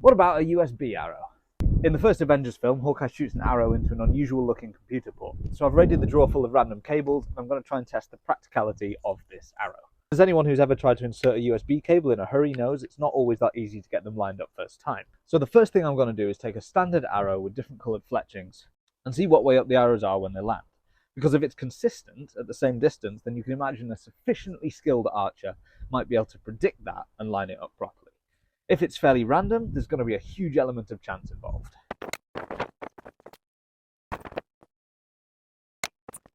What about a USB arrow? In the first Avengers film, Hawkeye shoots an arrow into an unusual looking computer port. So I've raided the drawer full of random cables, and I'm going to try and test the practicality of this arrow. As anyone who's ever tried to insert a USB cable in a hurry knows, it's not always that easy to get them lined up first time. So the first thing I'm going to do is take a standard arrow with different coloured fletchings and see what way up the arrows are when they land. Because if it's consistent at the same distance, then you can imagine a sufficiently skilled archer might be able to predict that and line it up properly. If it's fairly random, there's going to be a huge element of chance involved.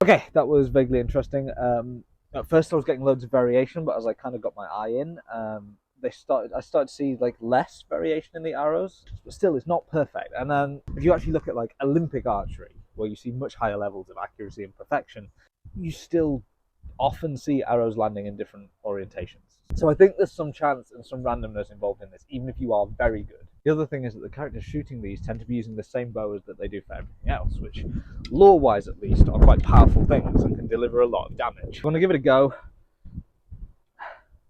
Okay, that was vaguely interesting. At first I was getting loads of variation, but as I kind of got my eye in, I started to see like less variation in the arrows, but still it's not perfect. And then if you actually look at like Olympic archery, where you see much higher levels of accuracy and perfection, you still often see arrows landing in different orientations. So I think there's some chance and some randomness involved in this, even if you are very good. The other thing is that the characters shooting these tend to be using the same bows that they do for everything else, which, lore-wise at least, are quite powerful things and can deliver a lot of damage. I want to give it a go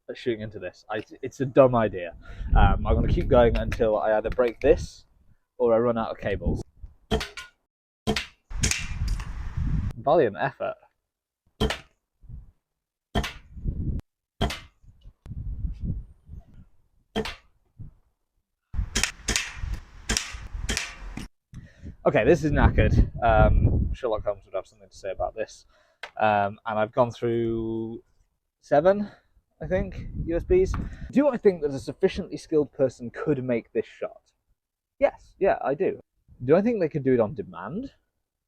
at shooting into this. It's a dumb idea. I'm going to keep going until I either break this or I run out of cables. Valiant effort. Okay, this is knackered. Sherlock Holmes would have something to say about this. And I've gone through 7, I think, USBs. Do I think that a sufficiently skilled person could make this shot? Yes, yeah, I do. Do I think they could do it on demand?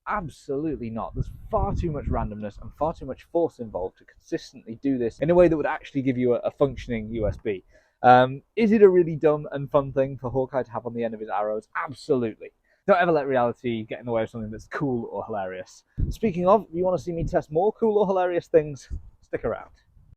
Absolutely not. There's far too much randomness and far too much force involved to consistently do this in a way that would actually give you a functioning USB. Is it a really dumb and fun thing for Hawkeye to have on the end of his arrows? Absolutely. Don't ever let reality get in the way of something that's cool or hilarious. Speaking of, if you want to see me test more cool or hilarious things, stick around.